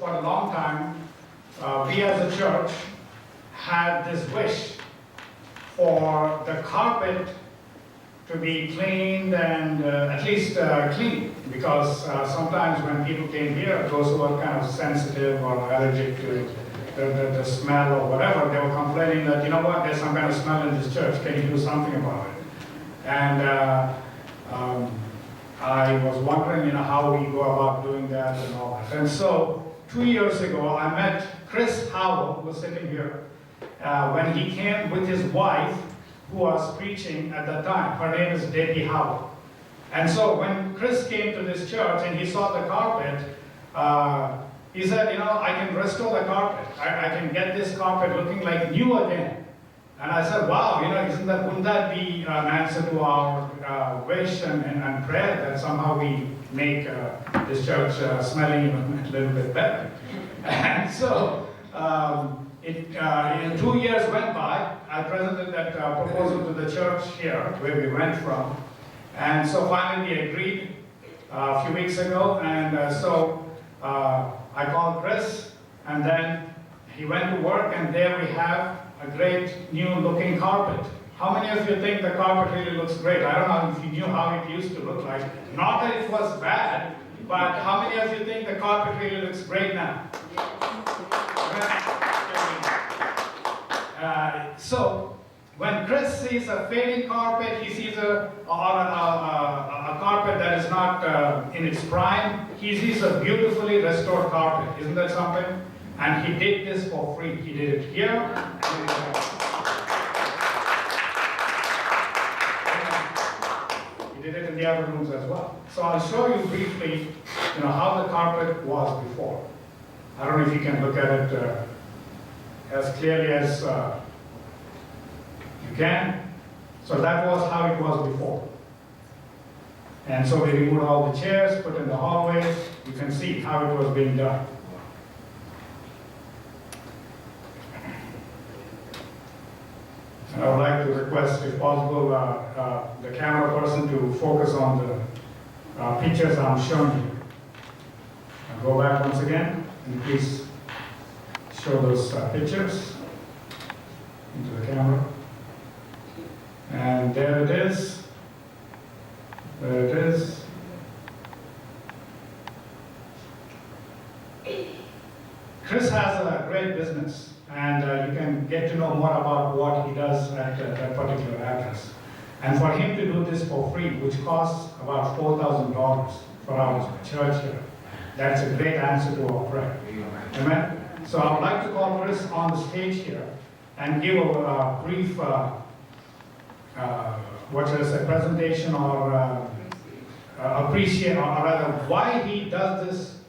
for a long time, we as a church had this wish for the carpet to be cleaned and at least clean, because sometimes when people came here, those who were kind of sensitive or allergic to the smell or whatever, they were complaining that, you know what, there's some kind of smell in this church, can you do something about it? And I was wondering, you know, how we go about doing that and all that. And so 2 years ago, I met Chris Howell, who was sitting here, when he came with his wife, who was preaching at that time. Her name is Debbie Howell. And so when Chris came to this church and he saw the carpet, he said, you know, I can restore the carpet. I can get this carpet looking like new again. And I said, wow, you know, wouldn't that be an answer to our wish and prayer that somehow we make this church smelling even a little bit better? And so, 2 years went by. I presented that proposal to the church here, where we went from. And so finally we agreed a few weeks ago. And so I called Chris, and then he went to work, and there we have a great new looking carpet. How many of you think the carpet really looks great? I don't know if you knew how it used to look like. Not that it was bad, but how many of you think the carpet really looks great now? So when Chris sees a fading carpet, he sees a carpet that is not in its prime, he sees a beautifully restored carpet. Isn't that something? And he did this for free. He did it here. He did it in the other rooms as well. So I'll show you briefly, you know, how the carpet was before. I don't know if you can look at it as clearly as you can. So that was how it was before. And so we removed all the chairs, put in the hallways. You can see how it was being done. And I would like to request, if possible, the camera person to focus on the pictures I'm showing you. I'll go back once again, and please show those pictures into the camera. And there it is. There it is. Chris has a great business, and you can get to know more about what he does at that particular address. And for him to do this for free, which costs about $4,000 for our church here, that's a great answer to our prayer. Amen? So I would like to call Chris on the stage here and give a brief presentation or appreciate, or rather, why he does this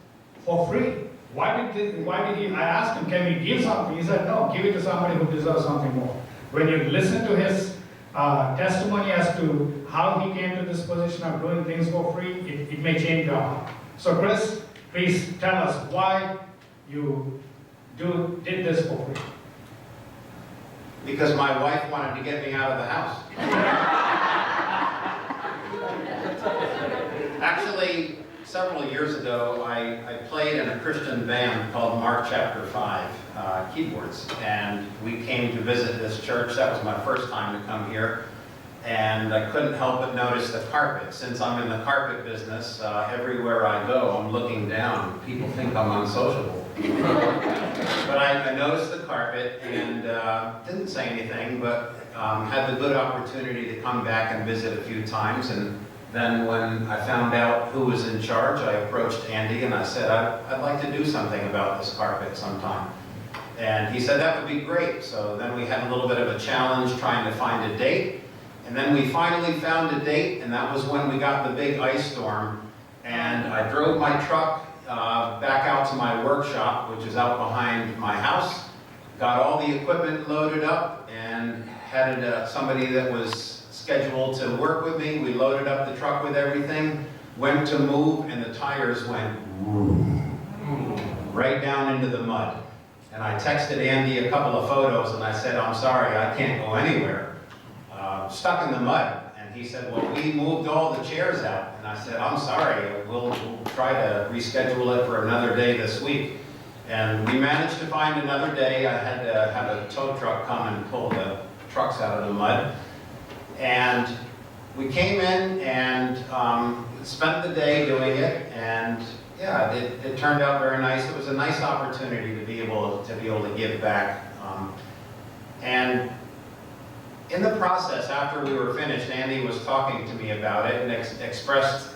for free. Why did he? I asked him, can we give something? He said, no, give it to somebody who deserves something more. When you listen to his testimony as to how he came to this position of doing things for free, it may change your heart. So Chris, please tell us why you did this for free. Because my wife wanted to get me out of the house. Actually, several years ago, I played in a Christian band called Mark Chapter 5, keyboards. And we came to visit this church. That was my first time to come here. And I couldn't help but notice the carpet. Since I'm in the carpet business, everywhere I go, I'm looking down. People think I'm unsociable. But I noticed the carpet and didn't say anything, but had the good opportunity to come back and visit a few times. And then when I found out who was in charge, I approached Andy and I said, I'd like to do something about this carpet sometime. And he said that would be great. So then we had a little bit of a challenge trying to find a date. And then we finally found a date, and that was when we got the big ice storm. And I drove my truck back out to my workshop, which is out behind my house, got all the equipment loaded up, and had somebody that was scheduled to work with me. We loaded up the truck with everything, went to move, and the tires went right down into the mud. And I texted Andy a couple of photos, and I said, I'm sorry, I can't go anywhere. Stuck in the mud. And he said, well, we moved all the chairs out. And I said, I'm sorry, we'll try to reschedule it for another day this week. And we managed to find another day. I had to have a tow truck come and pull the trucks out of the mud. And we came in and spent the day doing it, and yeah, it turned out very nice. It was a nice opportunity to be able to give back. And in the process, after we were finished, Andy was talking to me about it and expressed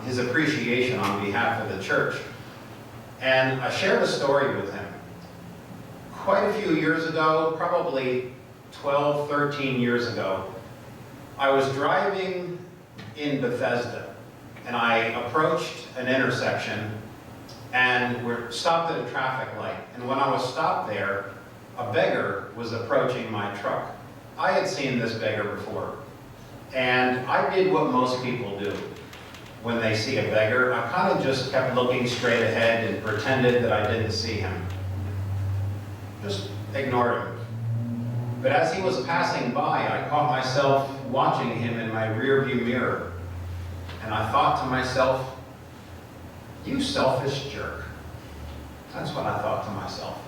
his appreciation on behalf of the church. And I shared a story with him. Quite a few years ago, probably 12, 13 years ago, I was driving in Bethesda, and I approached an intersection, and we're stopped at a traffic light. And when I was stopped there, a beggar was approaching my truck. I had seen this beggar before, and I did what most people do when they see a beggar. I kind of just kept looking straight ahead and pretended that I didn't see him. Just ignored him. But as he was passing by, I caught myself watching him in my rearview mirror. And I thought to myself, you selfish jerk. That's what I thought to myself.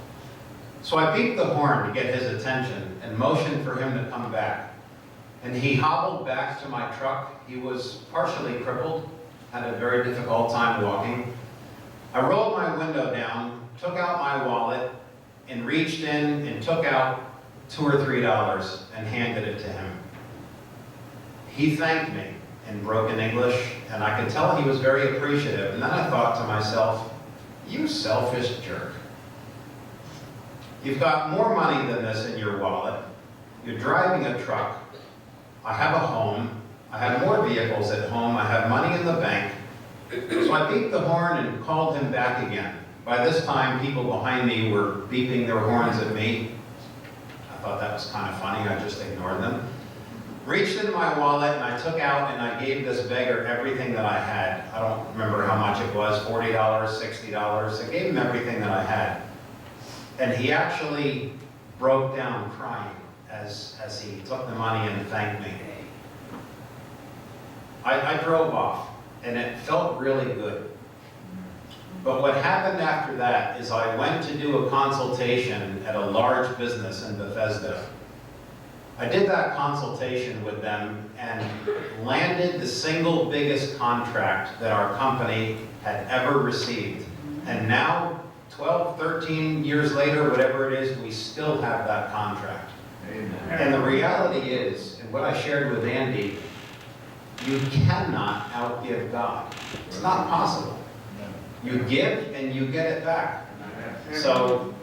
So I beeped the horn to get his attention and motioned for him to come back. And he hobbled back to my truck. He was partially crippled, had a very difficult time walking. I rolled my window down, took out my wallet, and reached in and took out $2 or $3 and handed it to him. He thanked me in broken English, and I could tell he was very appreciative. And then I thought to myself, you selfish jerk. You've got more money than this in your wallet. You're driving a truck. I have a home. I have more vehicles at home. I have money in the bank. So I beeped the horn and called him back again. By this time, people behind me were beeping their horns at me. I thought that was kind of funny. I just ignored them. Reached into my wallet, and I took out and I gave this beggar everything that I had. I don't remember how much it was, $40, $60. I gave him everything that I had. And he actually broke down crying as he took the money and thanked me. I drove off, and it felt really good. But what happened after that is I went to do a consultation at a large business in Bethesda. I did that consultation with them and landed the single biggest contract that our company had ever received. And now, 12, 13 years later, whatever it is, we still have that contract. Amen. And the reality is, and what I shared with Andy, you cannot outgive God. It's not possible. You give and you get it back. So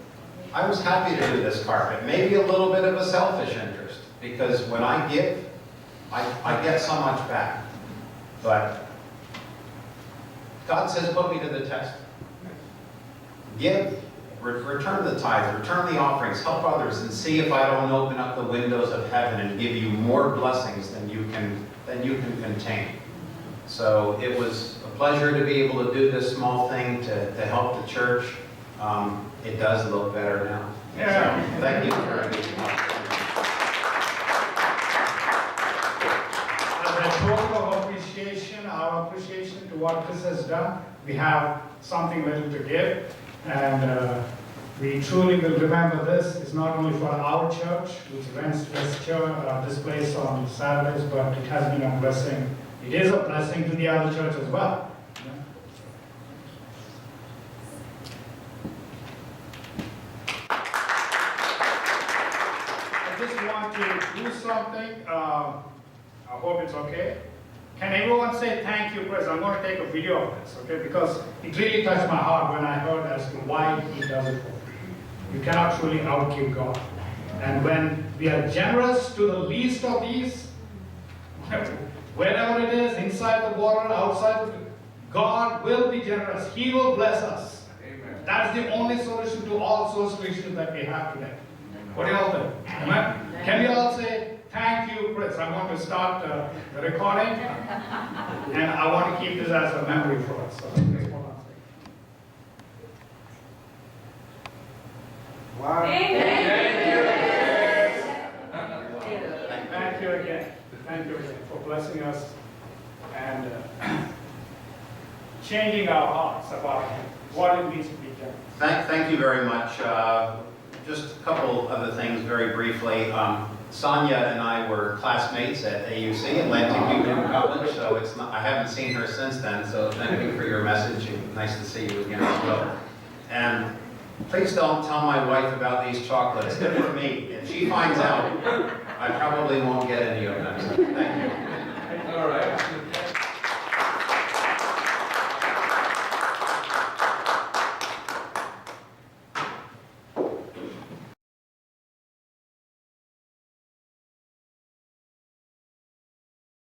I was happy to do this carpet. Maybe a little bit of a selfish interest, because when I give, I get so much back. But God says, put me to the test. Give, return the tithes, return the offerings, help others, and see if I don't open up the windows of heaven and give you more blessings than you can contain. So it was a pleasure to be able to do this small thing to help the church. It does look better now. Yeah. So, thank you for everything. As a total of appreciation, our appreciation to what Chris has done, we have something little to give. And we truly will remember this. It's not only for our church, which rents this place on Saturdays, but it has been a blessing. It is a blessing to the other church as well. I just want to do something. I hope it's okay. Can everyone say thank you, Chris? I'm going to take a video of this, okay? Because it really touched my heart when I heard as to why he does it for free. You cannot truly outgive God. And when we are generous to the least of these, wherever it is, inside the water, outside, God will be generous. He will bless us. Amen. That's the only solution to all source issues that we have today. Amen. What do you all think? Amen? Can we all say, thank you, Chris? I want to start the recording, and I want to keep this as a memory for us. So, hold on. Wow. Thank you again. Thank you again for blessing us and changing our hearts about what it means to be generous. Thank you very much. Just a couple other things very briefly. Sonia and I were classmates at AUC, Atlantic Union College, so I haven't seen her since then, so thank you for your message. Nice to see you again as well. And please don't tell my wife about these chocolates. They're for me. If she finds out, I probably won't get any of them. So thank you. All right.